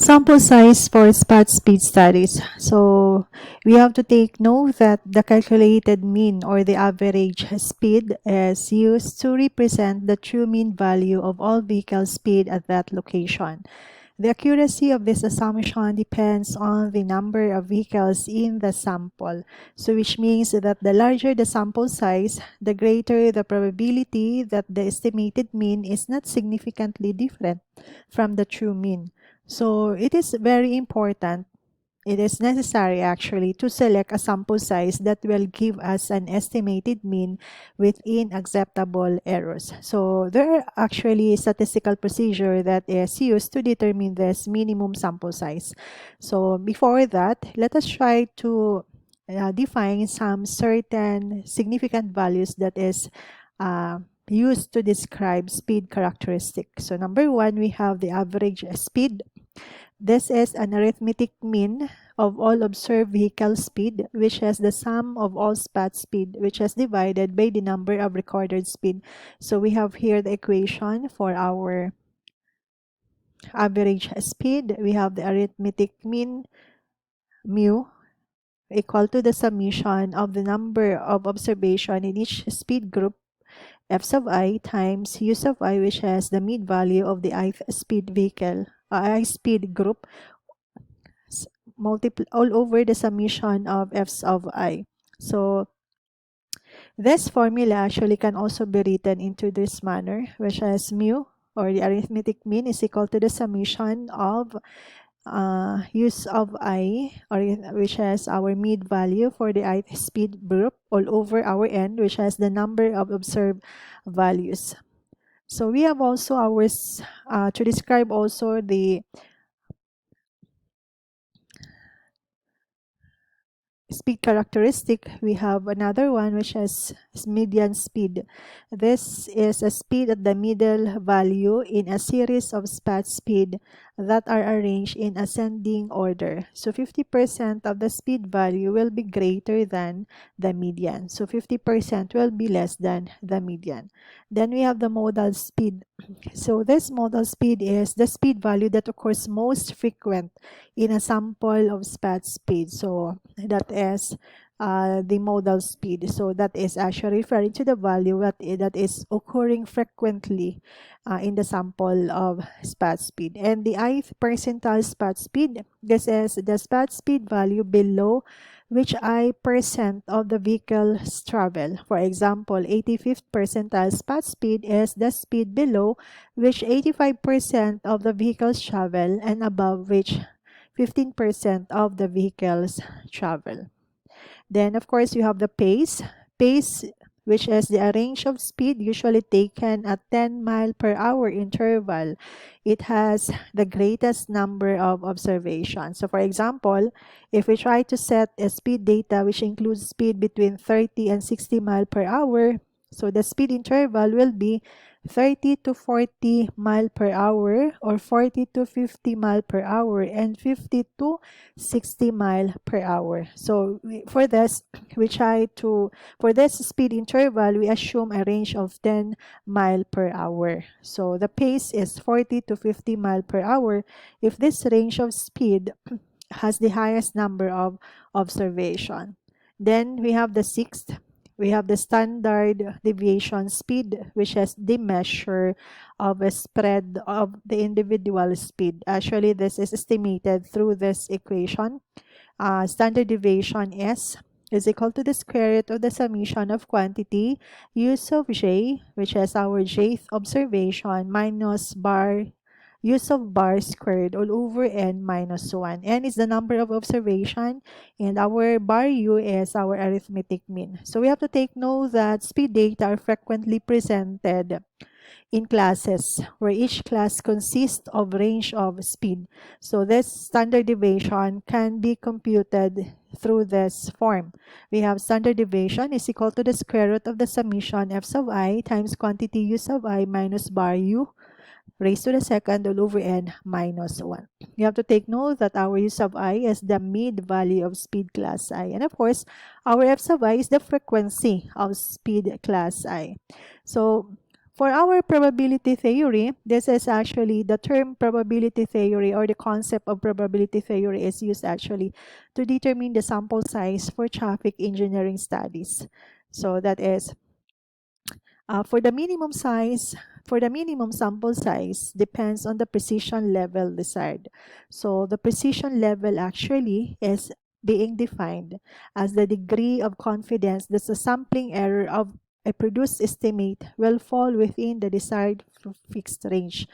Sample size for spot speed studies. So we have to take note that the calculated mean or the average speed is used to represent the true mean value of all vehicle speed at that location. The accuracy of this assumption depends on the number of vehicles in the sample. So which means that the larger the sample size, the greater the probability that the estimated mean is not significantly different from the true mean. So it is very important, it is necessary actually to select a sample size that will give us an estimated mean within acceptable errors. So there are actually statistical procedure that is used to determine this minimum sample size. So before that, let us try to define some certain significant values that is used to describe speed characteristics. So number one, we have the average speed. This is an arithmetic mean of all observed vehicle speed, which has the sum of all spot speed, which is divided by the number of recorded speed. So we have here the equation for our average speed. We have the arithmetic mean, mu, equal to the summation of the number of observation in each speed group, f sub I, times u sub I, which has the mean value of the ith speed vehicle, I speed group, multiple all over the summation of f of I. So this formula actually can also be written into this manner, which is mu, or the arithmetic mean, is equal to the summation of use of I, or which has our mid value for the ith speed group, all over our n, which has the number of observed values. So we have also ours to describe also the speed characteristic. We have another one which is median speed. This is a speed at the middle value in a series of spot speed that are arranged in ascending order. So 50% of the speed value will be greater than the median. So 50% will be less than the median. Then we have the modal speed. So this modal speed is the speed value that occurs most frequent in a sample of spot speed. So that is the modal speed. So that is actually referring to the value that is occurring frequently in the sample of spot speed. And the ith percentile spot speed, this is the spot speed value below which I% of the vehicle's travel. For example, 85th percentile spot speed is the speed below which 85% of the vehicles travel and above which 15% of the vehicles travel. Then, of course, you have the pace. Pace, which is the range of speed usually taken at 10 mile per hour interval. It has the greatest number of observations. So, for example, if we try to set a speed data which includes speed between 30 and 60 mile per hour, so the speed interval will be 30 to 40 mile per hour, or 40 to 50 mile per hour, and 50 to 60 mile per hour. So for this, for this speed interval, we assume a range of 10 mile per hour. So the pace is 40 to 50 mile per hour if this range of speed has the highest number of observation. Then we have the sixth. We have the standard deviation speed, which is the measure of a spread of the individual speed. Actually, this is estimated through this equation. Standard deviation is equal to the square root of the summation of quantity u sub j, which is our jth observation, minus u sub bar squared all over n minus 1. N is the number of observation, and our bar u is our arithmetic mean. So we have to take note that speed data are frequently presented in classes where each class consists of range of speed. So this standard deviation can be computed through this form. We have standard deviation is equal to the square root of the summation f sub I times quantity u sub I minus bar u raised to the second all over n minus 1. You have to take note that our u sub I is the mid value of speed class I. And of course, our f sub I is the frequency of speed class I. So For our probability theory, this is actually the term probability theory, or the concept of probability theory is used actually to determine the sample size for traffic engineering studies. So that is for the minimum size, for the minimum sample size depends on the precision level desired. So the precision level actually is being defined as the degree of confidence that the sampling error of a produced estimate will fall within the desired fixed range.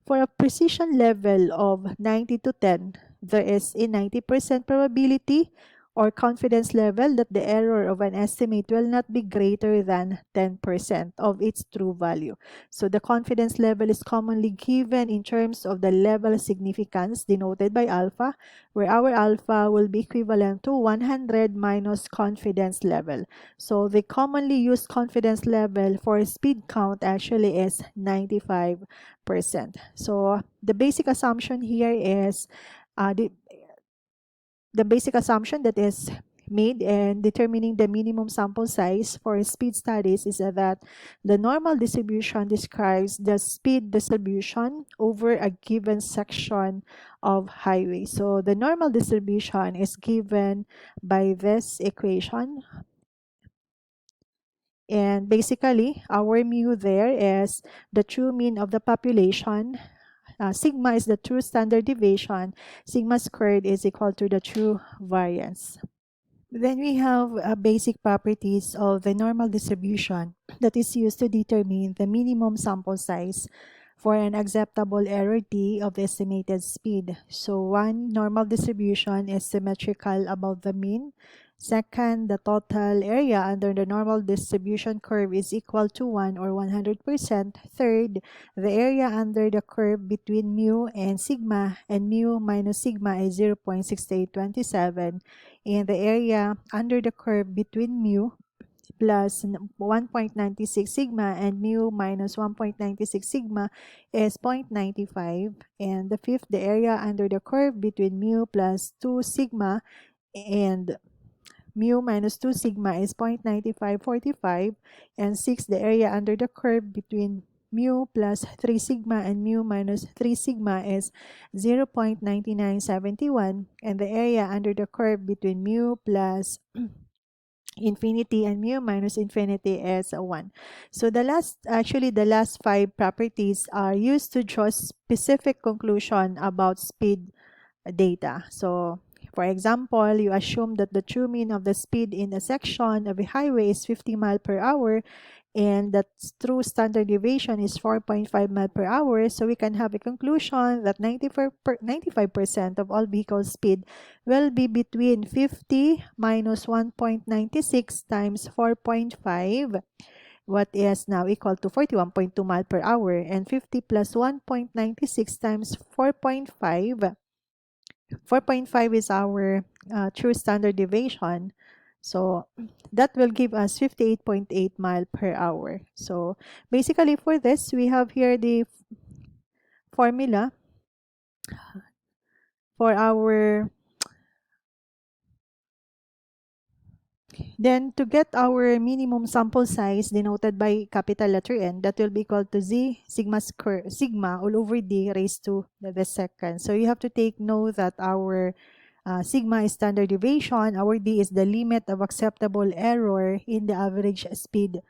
For a precision level of 90 to 10, there is a 90% probability or confidence level that the error of an estimate will not be greater than 10% of its true value. So the confidence level is commonly given in terms of the level of significance denoted by alpha, where our alpha will be equivalent to 100 minus confidence level. So the commonly used confidence level for speed count actually is 95%. So the basic assumption here is the basic assumption that is made in determining the minimum sample size for speed studies is that the normal distribution describes the speed distribution over a given section of highway. So the normal distribution is given by this equation. And basically, our mu there is the true mean of the population. Sigma is the true standard deviation. Sigma squared is equal to the true variance. Then we have basic properties of the normal distribution that is used to determine the minimum sample size for an acceptable error d of the estimated speed. So one, normal distribution is symmetrical about the mean. Second, the total area under the normal distribution curve is equal to 1 or 100%. Third, the area under the curve between mu and mu minus sigma is 0.6827. And the area under the curve between mu plus 1.96 sigma and mu minus 1.96 sigma is 0.95. And the fifth, the area under the curve between mu plus 2 sigma and mu minus 2 sigma is 0.9545. And sixth, the area under the curve between mu plus 3 sigma and mu minus 3 sigma is 0.9971. And the area under the curve between mu plus infinity and mu minus infinity is 1. So the last five properties are used to draw specific conclusion about speed data. So for example, you assume that the true mean of the speed in a section of a highway is 50 miles per hour and that true standard deviation is 4.5 miles per hour. So we can have a conclusion that 95% of all vehicle speed will be between 50 minus 1.96 times 4.5, what is now equal to 41.2 miles per hour, and 50 plus 1.96 times 4.5. 4.5 is our true standard deviation. So that will give us 58.8 mile per hour. So basically for this, we have here the formula for our, then to get our minimum sample size denoted by capital letter N, that will be equal to Z sigma square, sigma all over D raised to the second. So you have to take note that our sigma is standard deviation, our D is the limit of acceptable error in the average speed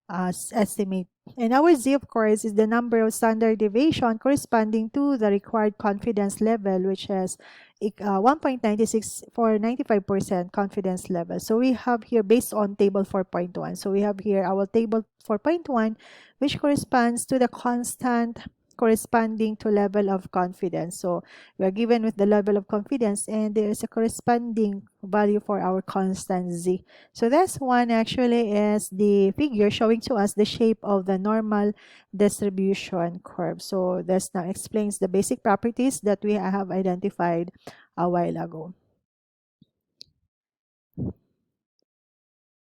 estimate. And our Z, of course, is the number of standard deviation corresponding to the required confidence level, which is 1.96 for 95% confidence level. So we have here based on table 4.1. So we have here our table 4.1, which corresponds to the constant corresponding to level of confidence. So we are given with the level of confidence and there is a corresponding value for our constant Z. So this one actually is the figure showing to us the shape of the normal distribution curve. So this now explains the basic properties that we have identified a while ago.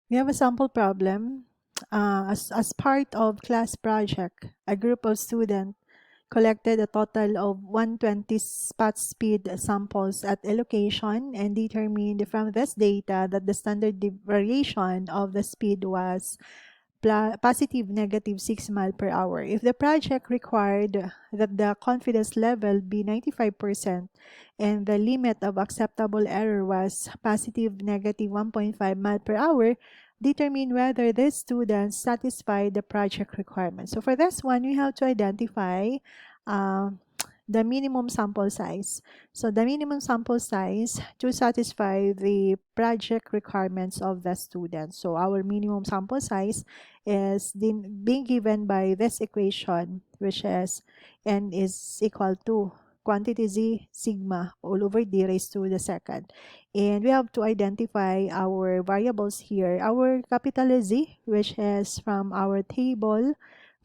We have a sample problem. As part of class project, a group of students collected a total of 120 spot speed samples at a location and determined from this data that the standard variation of the speed was positive negative 6 mile per hour. If the project required that the confidence level be 95% and the limit of acceptable error was positive negative 1.5 mile per hour, determine whether the students satisfy the project requirements. So for this one, we have to identify uh, the minimum sample size. So the minimum sample size to satisfy the project requirements of the student. So our minimum sample size is being given by this equation, which is n is equal to quantity z sigma all over d raised to the second. And we have to identify our variables here. Our capital Z, which is from our table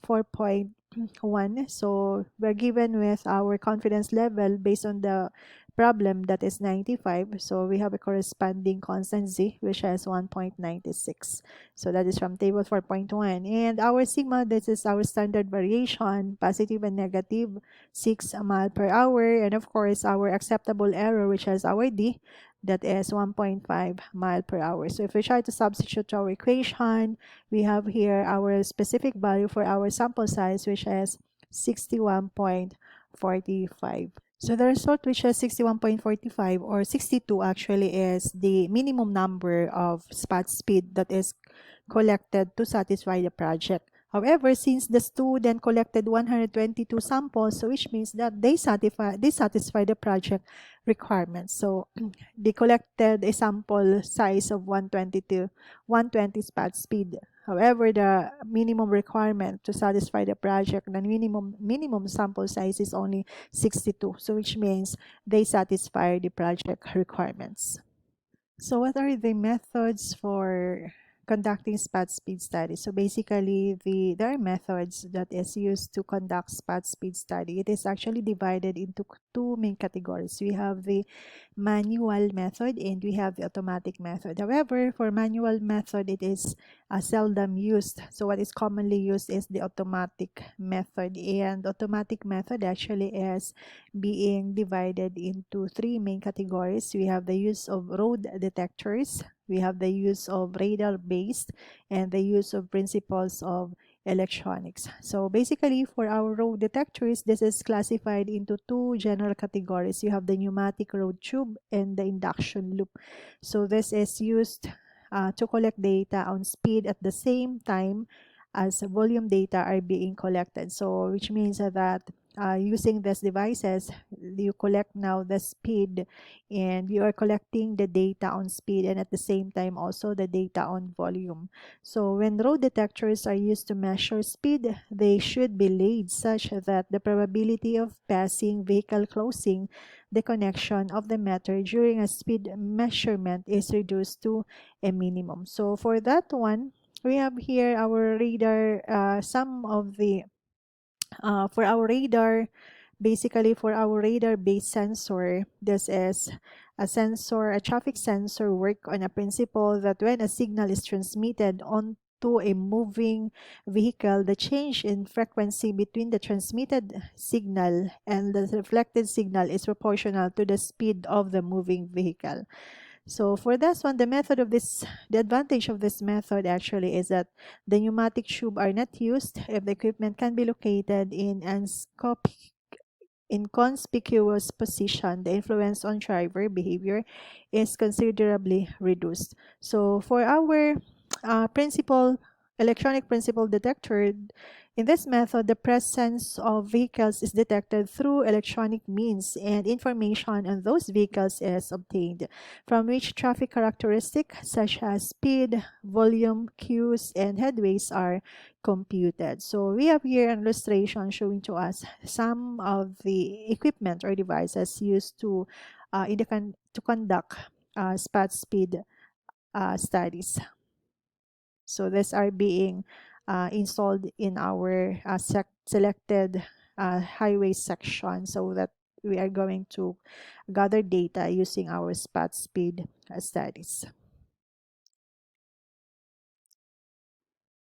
4.1. So we're given with our confidence level based on the problem that is 95. So we have a corresponding constant Z, which is 1.96. So that is from table 4.1. And our sigma, this is our standard variation, positive and negative 6 mile per hour. And of course, our acceptable error, which is our D, that is 1.5 mile per hour. So if we try to substitute our equation, we have here our specific value for our sample size, which is 61.45. So the result, which is 61.45 or 62 actually, is the minimum number of spot speed that is collected to satisfy the project. However, since the student collected 122 samples, so which means that they satisfy the project requirements. So they collected a sample size of 120 spot speed. However, the minimum requirement to satisfy the project, the minimum sample size is only 62. So which means they satisfy the project requirements. So what are the methods for conducting spot speed studies? So basically, there are methods that is used to conduct spot speed study. It is actually divided into two main categories. We have the manual method and we have the automatic method. However, for manual method, it is seldom used. So what is commonly used is the automatic method, and automatic method actually is being divided into three main categories. We have the use of road detectors, we have the use of radar-based, and the use of principles of electronics. So basically, for our road detectors, this is classified into two general categories. You have the pneumatic road tube and the induction loop. So this is used to collect data on speed at the same time as volume data are being collected. So which means that using these devices, you collect now the speed and you are collecting the data on speed and at the same time also the data on volume. So when road detectors are used to measure speed, they should be laid such that the probability of passing vehicle closing the connection of the meter during a speed measurement is reduced to a minimum. So for that one, we have here our radar, some of the for our radar, basically for our radar-based sensor, this is a sensor, a traffic sensor work on a principle that when a signal is transmitted onto a moving vehicle, the change in frequency between the transmitted signal and the reflected signal is proportional to the speed of the moving vehicle. So for this one, the advantage of this method actually is that the pneumatic tube are not used if the equipment can be located in inconspicuous position. The influence on driver behavior is considerably reduced. So for our electronic principal detector, in this method, the presence of vehicles is detected through electronic means and information on those vehicles is obtained, from which traffic characteristics such as speed, volume, queues, and headways are computed. So we have here an illustration showing to us some of the equipment or devices used to conduct spot speed studies. So these are being installed in our selected highway section so that we are going to gather data using our spot speed studies.